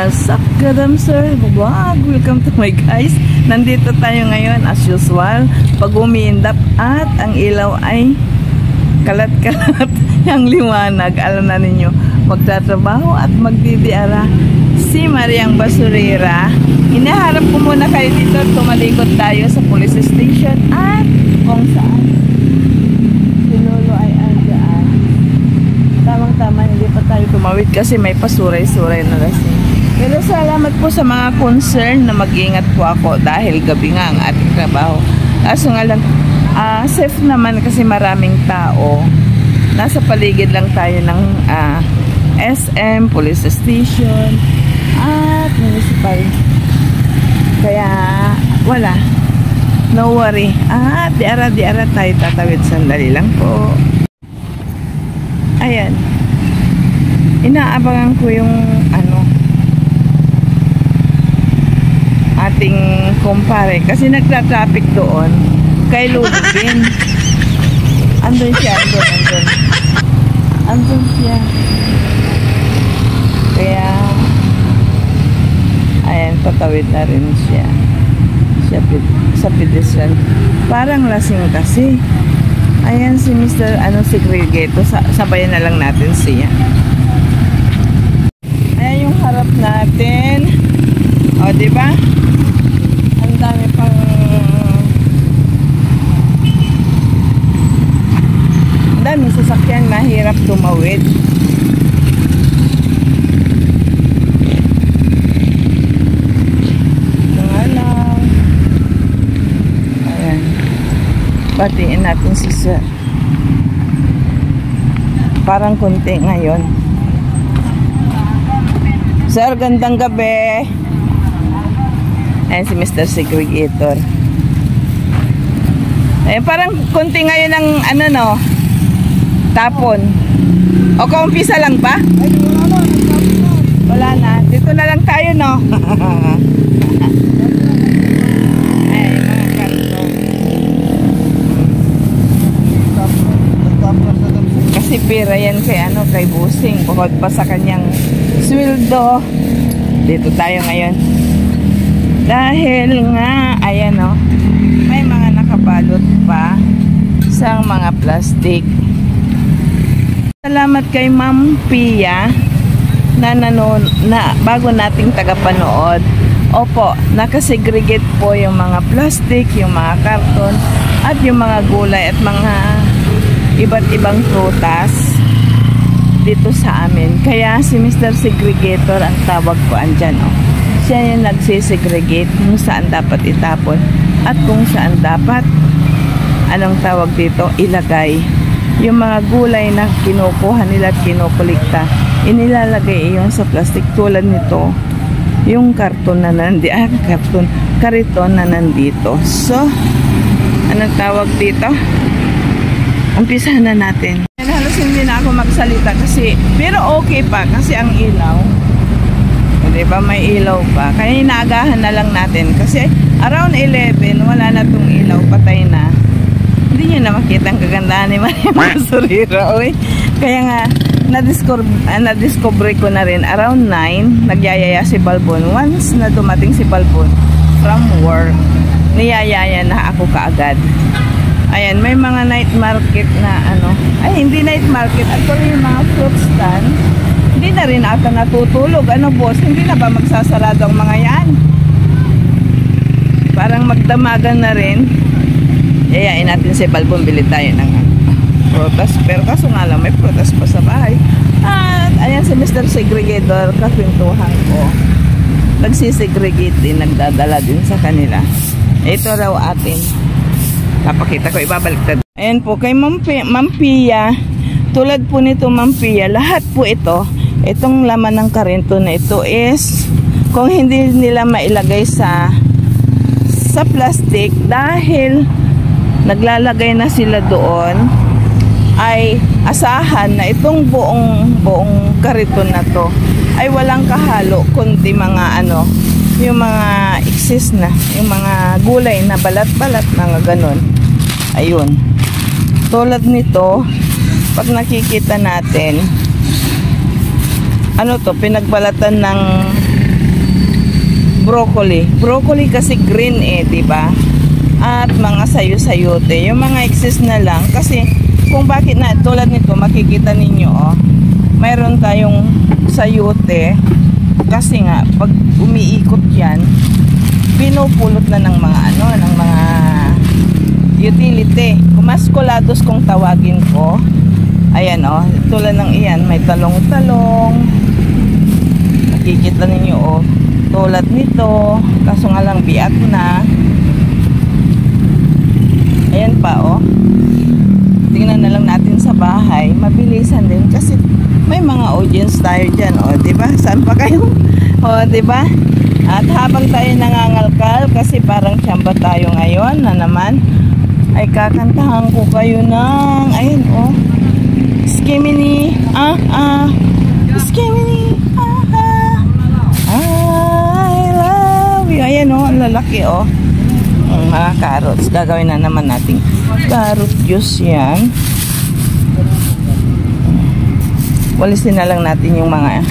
Sakadam sir, welcome to my guys. Nandito tayo ngayon as usual, pag umiindap at ang ilaw ay kalat-kalat ang liwanag. Alam na ninyo, magtatrabaho at magdidiara si Mariang Basurera. Inaharap ko muna kayo dito, tumalikot tayo sa police station at kung saan si Lolo ay andyan. Tamang-tama, hindi pa tayo tumawid kasi may pasuray-suray na lasing. Pero salamat po sa mga concern na mag-ingat po ako dahil gabi nga ang ating trabaho. Kaso nga lang, safe naman kasi maraming tao. Nasa paligid lang tayo ng SM, police station, at municipal. Kaya wala, no worry. Diara-diara tayo tatawid. Sandali lang po. Ayan. Inaabangan ko yung ating kumpare kasi nagtra-traffic doon kay Ludwin. Andun siya, andun siya. Kaya ayan, patawid na rin siya sa pedestrian. Parang lasing kasi. Ayan si Mr. Segregato, sabayan na lang natin siya. Ayan yung harap natin. O, diba? Ang dami pang sasakyan, mahirap tumawid. Lang. Ayan. Batiin natin si Sir. Parang kunti ngayon. Sir, gandang gabi. Ayan si Mr. Segregator. Ayan, parang kunti ngayon ang tapon. O kaumpisa lang ba? Wala na. Dito na lang tayo, no? Ay, mga karton. Kasi pera yan kay Busing. Bukod pa sa kanyang sweldo. Dito tayo ngayon. Dahil nga, ayan may mga nakabalot pa sa mga plastic. Salamat kay Ma'am Pia na bago nating tagapanood. Opo, nakasegregate po yung mga plastic, yung mga karton, at yung mga gulay at mga iba't ibang prutas dito sa amin. Kaya si Mr. Segregator ang tawag ko andyan. Siya yung nagsisegregate kung saan dapat itapon at kung saan dapat tawag dito, ilagay. Yung mga gulay na kinukuha nila at kinukulikta, inilalagay iyon sa plastic tulad nito. Yung karton na kariton na nandito. So, anong tawag dito? Umpisahan na natin. Halos hindi na ako magsalita kasi, pero okay pa kasi ang ilaw. Diba, may ilaw pa. Kaya inaagahan na lang natin kasi around 11, wala na tong ilaw, patay na. Hindi nyo na makita ang kagandahan ni Mariang Basurera. Kaya nga, na-discover ko na rin around 9, nagyayaya si Balbon. Once na dumating si Balbon from work, niyayaya na ako kaagad. Ayan, may mga night market na ay hindi night market, actually yung mga fruit stand, hindi na rin ata natutulog. Boss, hindi na ba magsasarado ang mga yan? Parang magdamagan na rin. Yayain natin si Balbon, bili tayo ng prutas. Pero kaso nga lang, may prutas pa sa bahay. At ayan si Mr. Segregator, kapintuhan ko. Nagsisegregate din, nagdadala din sa kanila. Ito raw atin. Napakita ko, ibabaliktad. Ayan po, kay Ma'am Pia. Tulad po nito, Ma'am Pia, lahat po ito, itong laman ng karento na ito is, kung hindi nila mailagay sa plastic, dahil naglalagay na sila doon, ay asahan na itong buong kariton na to ay walang kahalo kundi mga yung mga excess na, yung mga gulay na balat-balat, mga ganon. Ayun, tulad nito, pag nakikita natin, pinagbalatan ng broccoli. Broccoli kasi green di ba? At mga sayo-sayote. Yung mga excess na lang kasi kung bakit na tulad nito makikita ninyo mayroon tayong sayote kasi nga pag umiikot yan pinupulot na ng mga ng mga utility. Kumaskulados kung tawagin ko. Ayan tulad ng iyan may talong-talong. Nakikita ninyo tulad nito kaso nga lang biak na. Ayan pa tingnan na lang natin sa bahay, mabilisan din kasi may mga audience tayo dyan diba? Saan pa kayo? Diba? At habang tayo nangangalkal kasi parang tsamba tayo ngayon na naman ay kakantahan ko kayo ng ayun Skimini Skimini I love you. Ayan ang lalaki mga carrots. Gagawin na naman natin carrot juice yan. Walisin na lang natin yung mga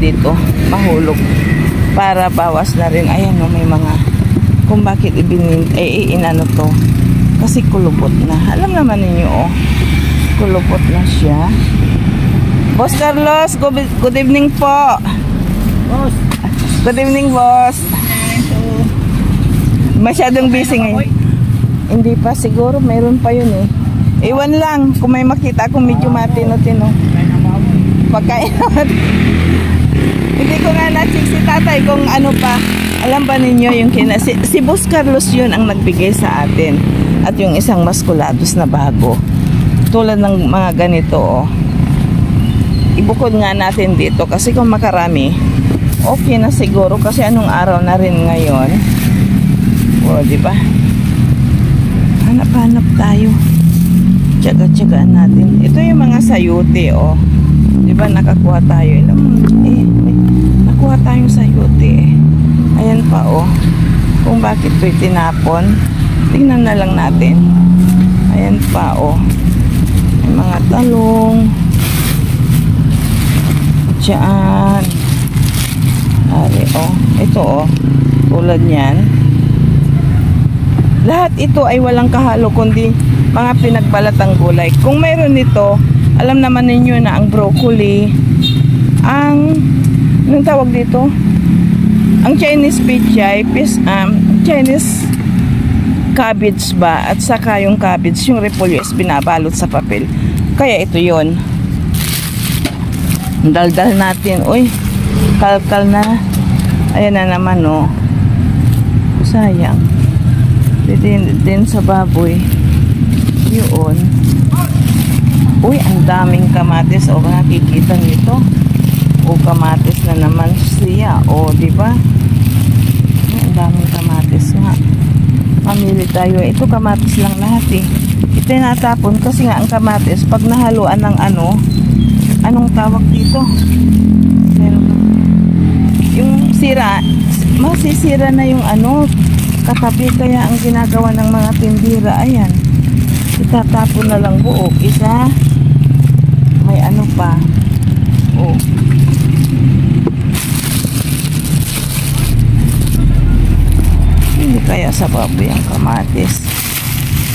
dito mahulog para bawas na rin. Ayan may mga kung bakit inano to kasi kulubot na. Alam naman ninyo kulubot na siya. Boss Carlos, good evening po. Boss. Good evening, boss. Masyadong busy ngayon. Hindi pa siguro, mayroon pa yun Iwan lang kung may makita kung medyo matino-tino. Pagkain naman. Hindi ko nga na-check si tatay kung ano pa. Alam ba ninyo yung si Boss Carlos yun ang nagbigay sa atin. At yung isang maskulados na bago. Tulad ng mga ganito ibukod nga natin dito kasi kung makarami okay na siguro kasi anong araw na rin ngayon. Diba? Hanap-hanap tayo. Tiyaga-tiyagaan natin. Ito yung mga sayote, Diba? Nakakuha tayo. Nakuha tayong sayote, Ayan pa, Kung bakit ito'y tinapon. Tingnan na lang natin. Ayan pa, May mga talong. Diyan. Ari, Ito, tulad niyan. Lahat ito ay walang kahalo kundi mga pinagbalatang gulay. Kung mayroon nito, alam naman ninyo na ang broccoli, anong tawag dito? Ang Chinese pechay, Chinese cabbage ba? At saka yung cabbage, yung repolyo is binabalot sa papel. Kaya ito yon. Daldal natin. Uy, kalkal na. Ayan na naman sayang. Din sa baboy yun. Uy, ang daming kamatis nakikita nito kamatis na naman siya diba? Ang daming kamatis nga. Mamili tayo. Ito kamatis lang lahat ito natapon kasi nga ang kamatis pag nahaluan ng anong tawag dito yung sira masisira na yung katabi kaya ang ginagawa ng mga tindira ayan itatapon na lang buo isa may pa hindi kaya sa baboy ang kamatis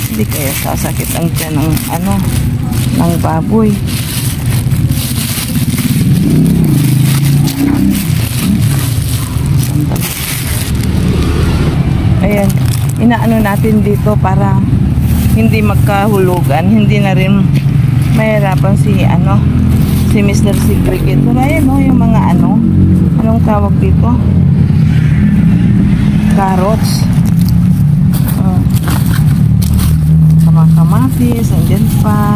hindi kaya sasakit ang tiyan ng baboy ayan inaano natin dito para hindi magkahulugan hindi na rin mahirapan si Mr. Segregator ayan yung mga anong tawag dito carrots sama kamatis andyan pa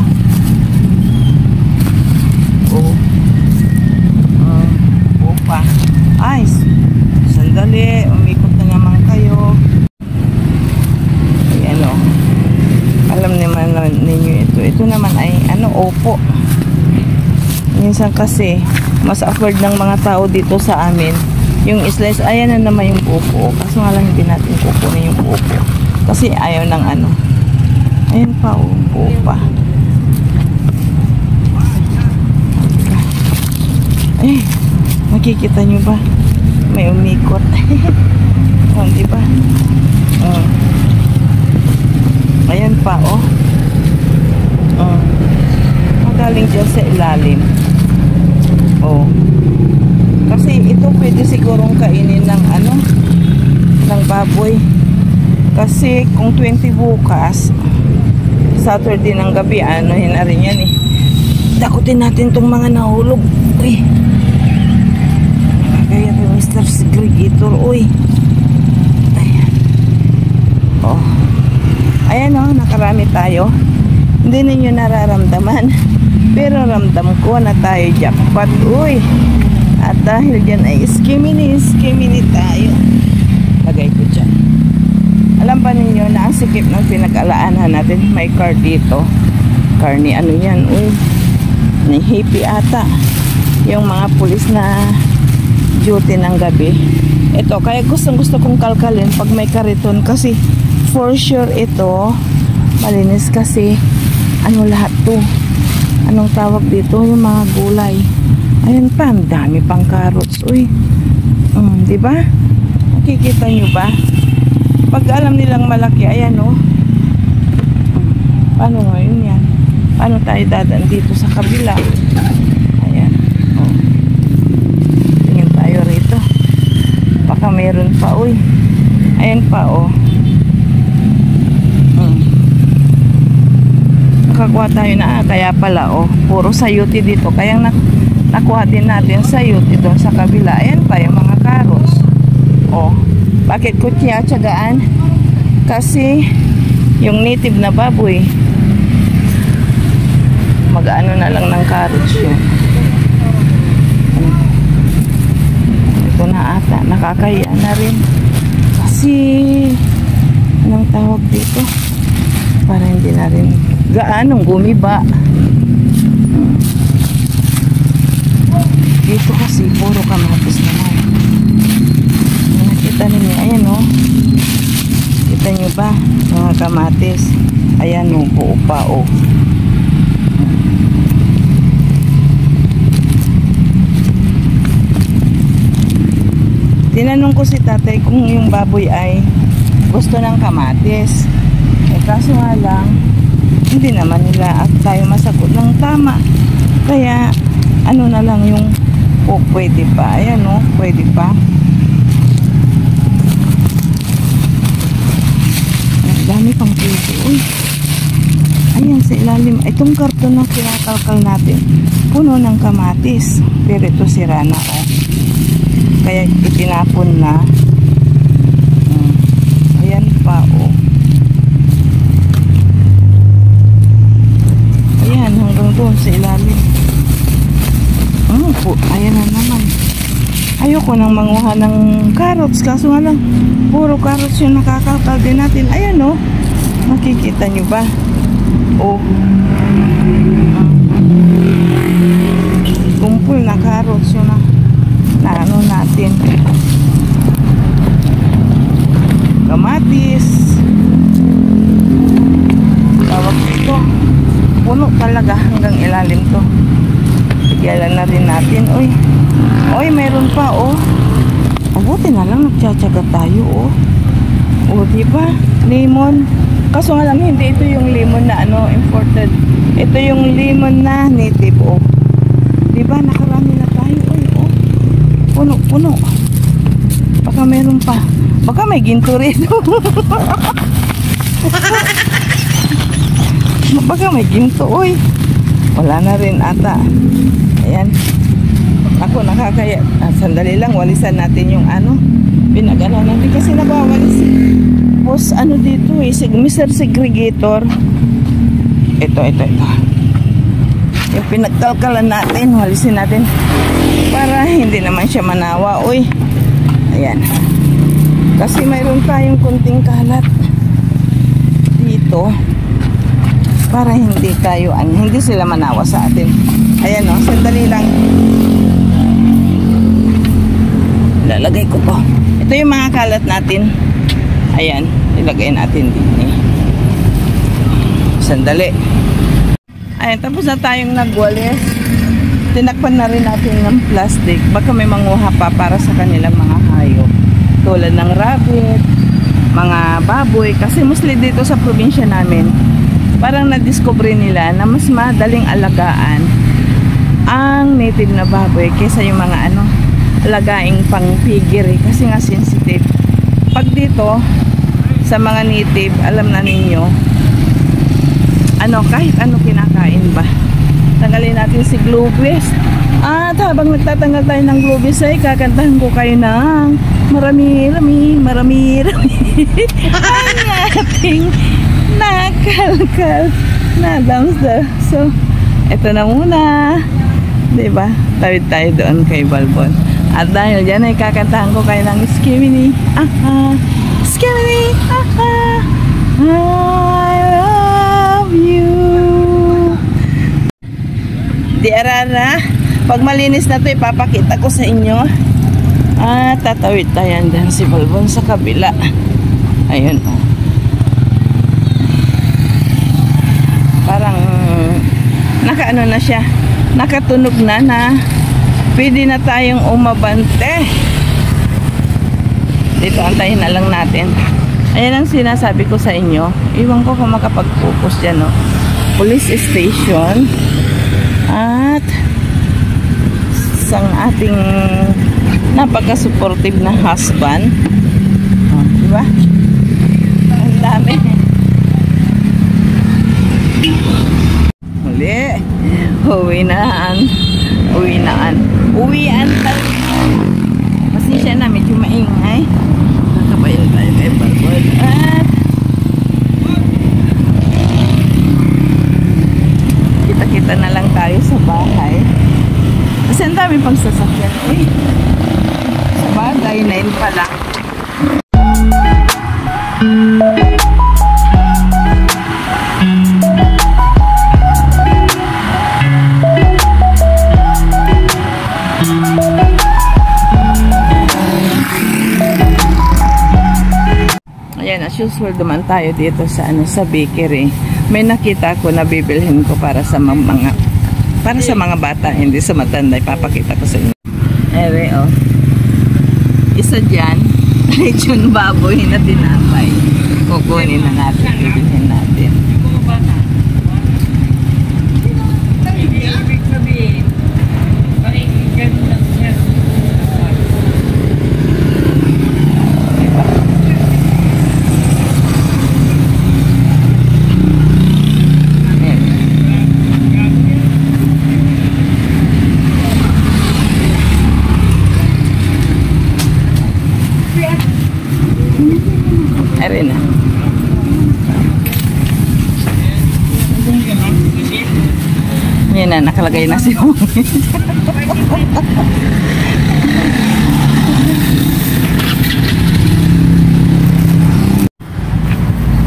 pa ay sandali umikot na naman kayo ayan alam naman ninyo ito naman ay opo minsan kasi mas afford ng mga tao dito sa amin yung slice ayan na naman yung opo kaso nga lang hindi natin kukunin yung opo kasi ayaw ng ayan pa opo pa makikita nyo ba May umikot. Oh, di ba? Oh. Ayan pa, oh. Oh. Magaling dyan sa ilalim. Oh. Kasi ito pwede sigurong kainin ng ano, ng baboy. Kasi kung 20 bukas, Saturday ng gabi, anohin na rin yan eh. Dakutin natin tong mga nahulog. Uy. Kaya kay Mr. Segregator. Uy. Ayan. Oh. Ayan oh, nakarami tayo. Hindi ninyo nararamdaman. Pero ramdam ko na tayo jackpot. Uy. At dahil dyan ay skimini tayo. Lagay ko dyan. Alam ba ninyo na ang sikip ng pinag-alaanan natin? May car dito. Car ni ano yan? Uy. Ni hippie ata. Yung mga pulis na duty ng gabi. Ito, kaya gustong kong kalkalin pag may kariton. Kasi for sure ito malinis kasi ano lahat to. Anong tawag dito? Yung mga gulay. Ayan pa, ang dami pang carrots. Uy, di ba? Nakikita nyo ba? Pag alam nilang malaki, ayan oh. Paano ngayon yan? Paano tayo dadaan dito sa kabila? Ayan. Oh. Tingin tayo rito. Baka meron pa, uy. Ayan pa, oh. Nakakuha tayo na, kaya pala, oh. Puro sayuti dito. Kaya nakuha din natin sayuti doon sa kabila. Ayan pa, yung mga carrots. Oh. Bakit ko tiyatsagaan? Kasi yung native na baboy, mag-ano na lang ng carrots yun. Ito na ata, nakakaya na rin. Kasi anong tawag dito? Para hindi na rin gaanong gumiba. Dito kasi puro kamatis naman. Nakita ninyo, ayan o. Kita nyo ba? Mga kamatis. Ayan o, buo pa o. Tinanong ko si tatay kung yung baboy ay gusto ng kamatis. Eh kaso nga lang, hindi naman nila at tayo masagot ng tama. Kaya ano na lang yung pwede pa. Ayan o, pwede pa. Dami pang pwede. Uy. Ayan sa ilalim. Itong karton na kinakalkal natin, puno ng kamatis. Pero ito sira na o. Kaya itinapon na. Ayan pa o. Ayan hanggang doon sa ilalim. Ayan na naman. Ayoko nang manguha ng carrots. Kaso nga lang, puro carrots yung nakakalkal din natin. Ayan o. Nakikita nyo ba? O. Kumpul na carrots yun na ano natin. Kamatis. Tawag ito. Puno talaga hanggang ilalim to. Bigyan na rin natin. Uy. Uy, meron pa oh. Buti na lang nagtsatsaga tayo oh. O, diba? Lemon. Kaso nga lang hindi ito yung lemon na ano, imported. Ito yung lemon na native oh. Diba? Nakarami na tayo. Uy, oh. Puno. Baka meron pa. Baka may ginto rin. Baka may ginto. Uy. Wala na rin ata. Ayan. Ako nakakaya. Sandali lang. Walisan natin yung ano. Pinagano natin. Kasi nabawalis. Boss, ano dito eh. Mr. Segregator. Ito. Yung pinagkalkalan natin. Walisin natin. Para hindi naman siya manawa. Uy. Ayan. Kasi mayroon tayong kunting kalat dito. Para hindi tayo, hindi sila manawa sa atin. Ayan o, sandali lang. Lalagay ko po. Ito yung mga kalat natin. Ayan, ilagay natin din eh. Sandali. Ayan, tapos na tayong nagwalis. Tinakpan na rin natin ng plastic. Baka may manguha pa para sa kanilang mga hayop. Tulad ng rabbit, mga baboy. Kasi mostly dito sa probinsya namin, parang na-discover nila na mas madaling alagaan ang native na baboy kaysa yung mga alagaing pang piggery kasi nga sensitive. Pag dito sa mga native, alam na ninyo kahit kinakain ba. Tanggalin natin si Globes. At habang nagtatanggal tayo ng Globes ay kakantahan ko kayo ng marami ang ating nakalkal na dumpster. So eto na muna, diba? Tawid tayo doon kay Balbon. At dahil dyan ay kakantahan ko kayo ng Skimini. Skimini. I love you. Di arara. Pag malinis na ito, ipapakita ko sa inyo. At tatawid tayo dyan si Balbon sa kabila. Ayun. Parang nakaano na siya. Nakatunog na pwede na tayong umabante. Dito antayin na lang natin. Ayan ang sinasabi ko sa inyo. Iwan ko kung makapag-focus dyan, no? Police station. At isang ating napaka-supportive na husband. Diba? Ang dami. Muli. Uwian talaga. Pasensya na, medyo maingay. Nakabayan tayo kay Balbon. At kita-kita na lang tayo sa bahay. Kasi ang dami pang sasakyan. Sa bagay, 9 pala. Ayan, as usual naman tayo dito sa bakery. May nakita ko na bibilhin ko para sa mga bata, hindi sa matanda. Ipapakita ko sa inyo. Ere, isa dyan, lechon baboy na tinapay. Kukunin na natin, bibilhin natin. Ayan na. Ayan na, nakalagay na si Mami.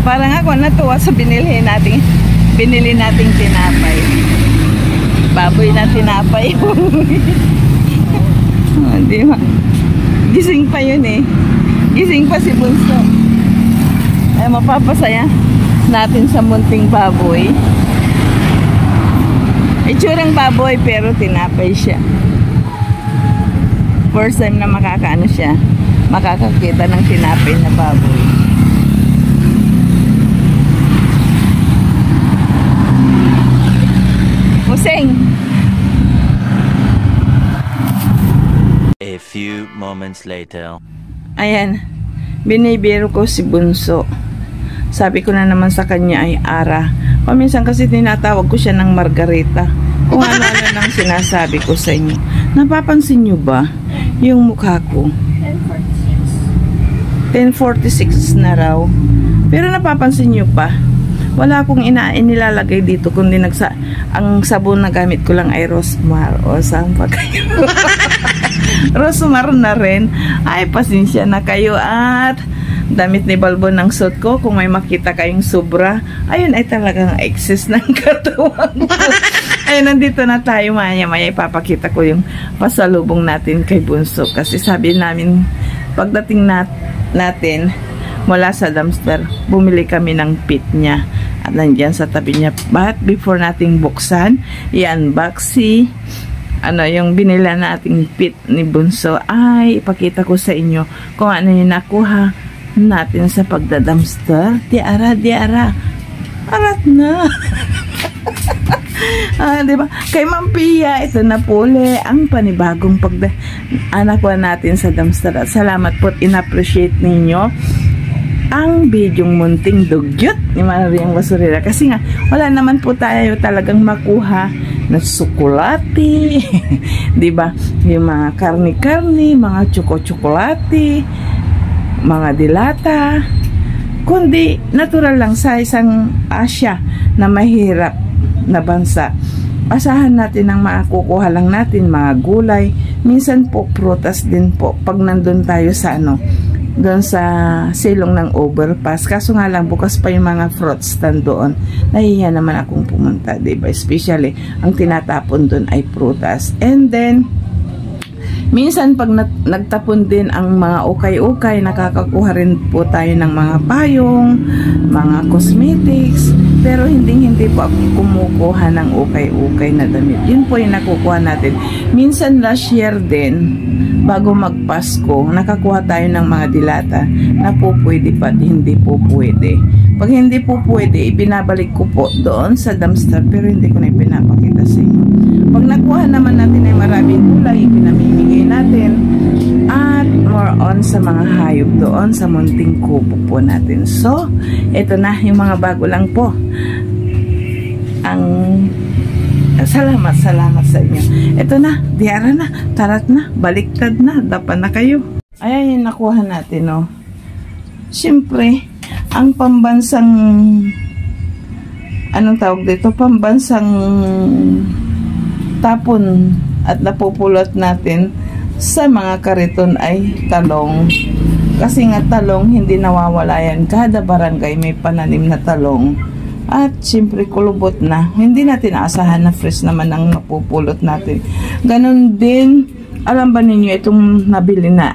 Parang ako natuwa sa binili nating tinapay. Baboy na tinapay. Di ba? Gising pa yun eh. Gising pa si Bunso. Ay, mapapasaya natin sa munting baboy. Itsurang baboy pero tinapay siya. First time na makakakita ng tinapay na baboy. Museng! A few moments later. Ayan, binibiro ko si Bunso. Sabi ko na naman sa kanya ay Ara. Paminsan kasi tinatawag ko siya ng Margarita. Kung ano-ano nang sinasabi ko sa inyo. Napapansin nyo ba yung mukha ko? 10:46 na raw. Pero napapansin nyo pa, wala akong inilalagay dito kundi ang sabon na gamit ko lang ay Rosmar. O saan pa kayo? Rosmar na rin. Ay, pasensya na kayo. At damit ni Balbon ng suit ko, kung may makita kayong sobra, ayun ay talagang excess ng katawan ko. Ayun, nandito na tayo. Maya-maya ipapakita ko yung pasalubong natin kay Bunso. Kasi sabi namin, pagdating natin mula sa dumpster, bumili kami ng pit niya. At nandiyan sa tabi niya. But before nating buksan, i-unbox si yung binila nating pit ni Bunso, ay ipakita ko sa inyo kung ano yung nakuha natin sa pagda-dumpster. Diara. Arat na. Diba? Kay Ma'am Pia, ito na po ang panibagong nakuha natin sa dumpster. At salamat po at in-appreciate ninyo ang bidyong munting dugyot ni Mariang Basurera. Kasi nga, wala naman po tayo talagang makuha na sukulati, diba? Yung mga karni-karni, mga tsoko-tsokolati, mga dilata, kundi natural lang sa isang Asya na mahirap na bansa. Asahan natin ang makukuha lang natin, mga gulay, minsan po prutas din po pag nandun tayo sa doon sa silong ng overpass. Kaso nga lang, bukas pa yung mga fruit stand doon. Nahihiya naman akong pumunta, diba? Especially, ang tinatapon doon ay prutas. And then, minsan pag nagtapon din ang mga ukay-ukay, nakakakuha rin po tayo ng mga payong, mga cosmetics, pero hindi po ako kumukuha ng ukay-ukay na damit. Yun po yung nakukuha natin. Minsan last year din, bago magpasko, nakakuha tayo ng mga dilata na po pwede pa, hindi po pwede. Pag hindi po pwede, ibinabalik ko po doon sa dumpster, pero hindi ko na ipinapakita sa inyo. Pag nakuha naman natin ay maraming gulay, ipinamimigay natin, at more on sa mga hayop doon sa munting kubo po natin. So, ito na yung mga bago lang po. Salamat sa inyo. Ito na, diara na, tarat na, baliktad na, dapan na kayo. Ayan yung nakuha natin, Siyempre, ang pambansang, anong tawag dito? Pambansang tapon at napupulot natin sa mga kariton ay talong. Kasi nga talong, hindi nawawala yan. Kada barangay may pananim na talong. At siyempre kulubot na. Hindi natin aasahan na fresh naman ang napupulot natin. Ganon din, alam ba ninyo itong nabili na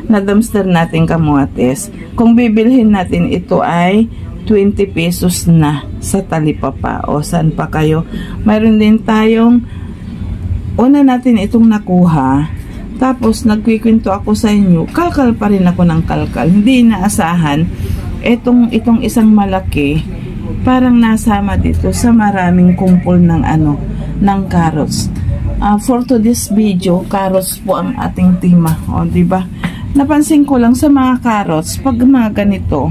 dumpster natin kamotes. Kung bibilhin natin ito ay 20 pesos na sa talipapa. O saan pa kayo? Mayroon din tayong una natin itong nakuha. Tapos nagkikwento ako sa inyo. Kalkal pa rin ako ng kalkal. Hindi inaasahan itong isang malaki. Parang nasama dito sa maraming kumpol ng ng carrots. For today's video, carrots po ang ating tema. O, diba? Napansin ko lang sa mga carrots, pag mga ganito,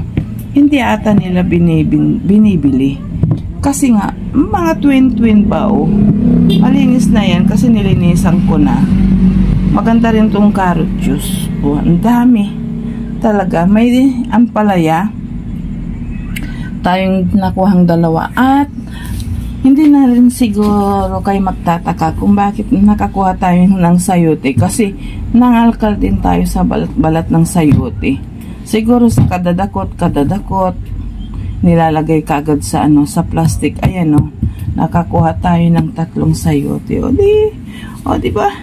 hindi ata nila binibili. Kasi nga, mga twin ba malinis na yan kasi nilinisan ko na. Maganda rin tong carrot juice. O, ang dami. Talaga, may ampalaya. Tayong nakuhang dalawa at hindi na rin siguro kayo magtataka kung bakit nakakuha tayo ng sayote kasi nangalkal din tayo sa balat ng sayote. Siguro sa kadadakot nilalagay kagad sa sa plastic. Ayan nakakuha tayo ng 3 sayote. O di ba?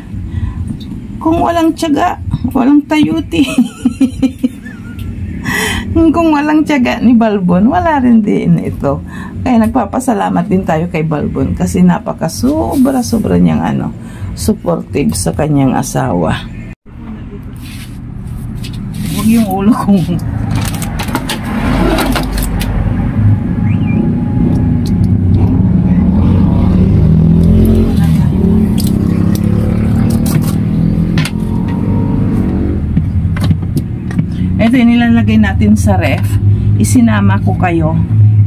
Kung walang tiyaga, walang tayuti. Kung walang tiyaga ni Balbon, wala rin din ito. Kaya nagpapasalamat din tayo kay Balbon kasi sobra niyang supportive sa kanyang asawa. Huwag yung ulo kong ito yung nilalagay natin sa ref. Isinama ko kayo.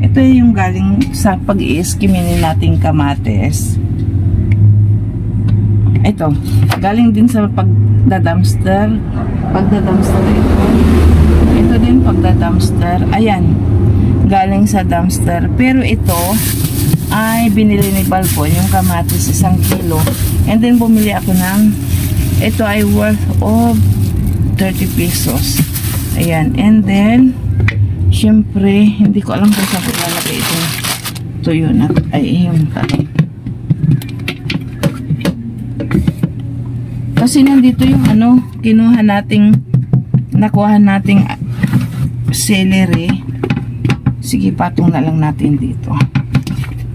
Ito yung galing sa pag-i-eskiminin nating kamates. Ito. Galing din sa pagda-dumpster. Ito din pagda-dumpster. Ayan. Galing sa dumpster. Pero ito ay binili ni Balbon yung kamates 1 kilo. And then bumili ako ng ito ay worth of 30 pesos. Ayan, and then syempre, hindi ko alam kung saan ko lalagay itong tuyo na yung talong. Kasi nandito yung nakuha nating celery. Sige, patong na lang natin dito.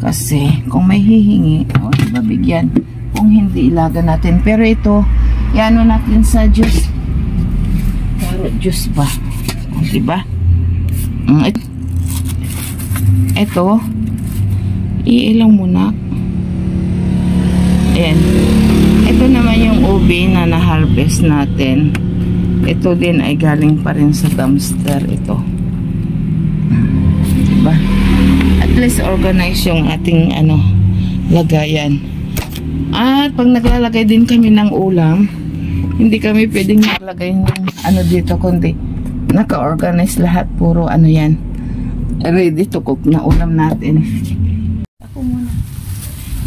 Kasi kung may hihingi, diba bigyan? kung hindi ilaga natin. Pero ito, iano natin sa juice. Carrot juice ba? Diba? Ito, iilang muna. Ayan. Ito naman yung ubi na na-harvest natin. Ito din ay galing pa rin sa dumpster ito. Diba? At least organize yung ating lagayan. At pag naglalagay din kami ng ulam, hindi kami pwedeng naglagay ng dito, kundi naka-organize lahat. Puro yan, ready to cook na ulam natin. Ako muna.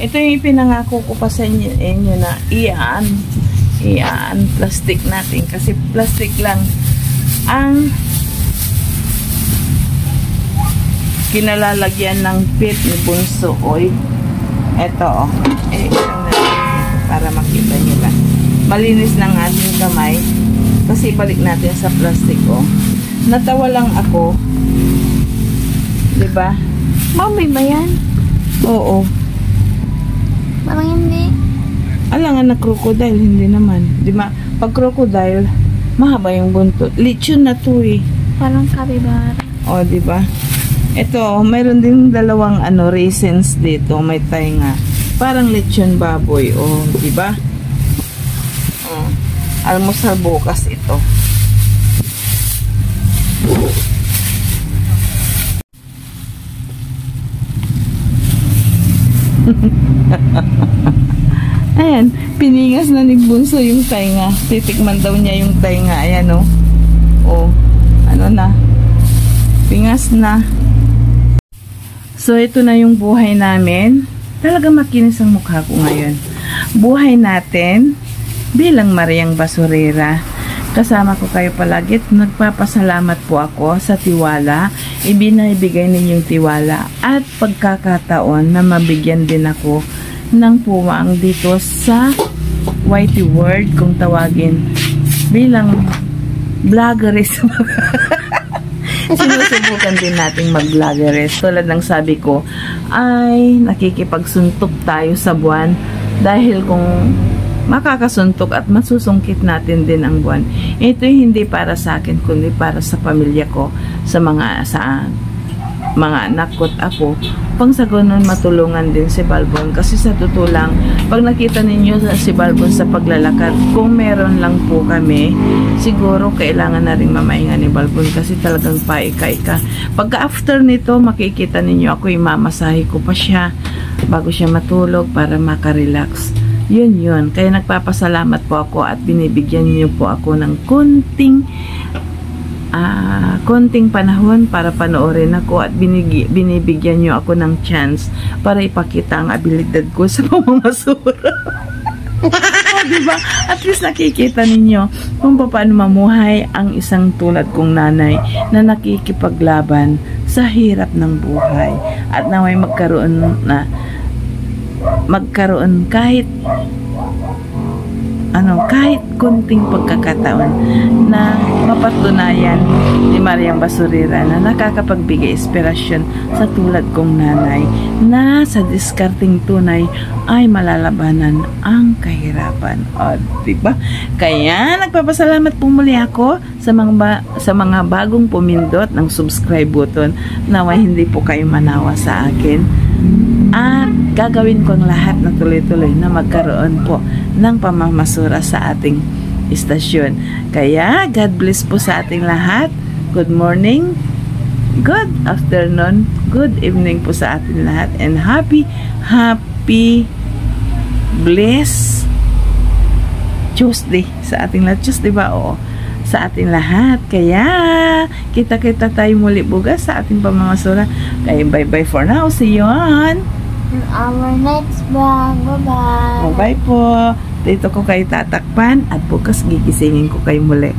Ito yung ipinangako ko pa sa inyo na iyan plastic natin, kasi plastic lang ang kinalalagyan ng pit ni Bunso. Oy, eto isang natin para makita nyo lang. Malinis ng ating kamay kasi balik natin sa plastic. Natawa lang ako, diba? Mami ba yan? Oo. Parang hindi. Alangan na crocodile, hindi naman. Diba? Pag crocodile, mahaba yung buntot. Lechon na to eh. Parang capybara. O, diba? Ito, mayroon din dalawang raisins dito. May tainga. Parang lechon baboy. O, diba? O, almusal bukas ito. Ayan, piningas na ni Bunso yung tainga. Titikman daw niya yung tainga. Ayan, na. Pingas na. So, ito na yung buhay namin. Talaga makinis ang mukha ko ngayon. Buhay natin bilang Mariang Basurera. Kasama ko kayo palagi. Nagpapasalamat po ako sa tiwala. Ibinibigay ninyong tiwala at pagkakataon na mabigyan din ako ng puwang dito sa Whitey World, kung tawagin, bilang vloggeress. Sinusubukan din nating mag-vloggeress. Tulad ng sabi ko, ay nakikipagsuntok tayo sa buwan dahil kung makakasuntok at masusungkit natin din ang buwan. Ito hindi para sa akin, kundi para sa pamilya ko, sa mga anak ko at ako, pang sa ganun matulungan din si Balbon. Kasi sa totoo lang, pag nakita ninyo si Balbon sa paglalakad, kung meron lang po kami, siguro kailangan na rin mamahinga ni Balbon kasi talagang paika-ika. Pagka after nito, makikita ninyo ako, imamasahe ko pa siya bago siya matulog para makarelax. Yun. Kaya nagpapasalamat po ako at binibigyan niyo po ako ng konting panahon para panoorin ako at binibigyan nyo ako ng chance para ipakita ang abilidad ko sa pamamasura. Diba? At least nakikita ninyo kung paano mamuhay ang isang tulad kong nanay na nakikipaglaban sa hirap ng buhay at naway magkaroon kahit konting pagkakataon na mapatunayan ni Mariang Basurera na nakakapagbigay inspirasyon sa tulad kong nanay na sa diskarting tunay ay malalabanan ang kahirapan. O, diba? Kaya nagpapasalamat po muli ako sa mga bagong pumindot ng subscribe button. Naway hindi po kayo manawa sa akin. At gagawin ko ang lahat na tuloy-tuloy na magkaroon po ng pamamasura sa ating istasyon. Kaya, God bless po sa ating lahat. Good morning, good afternoon, good evening po sa ating lahat. And happy, blessed Tuesday sa ating lahat. Tuesday ba? Oo. Sa ating lahat. Kaya, kita-kita tayo muli bukas sa ating pamamasura. Kaya, bye-bye for now. See you on our next vlog. Bye-bye. Bye-bye po. Dito ko kayo tatakpan at bukas gigisingin ko kayo muli.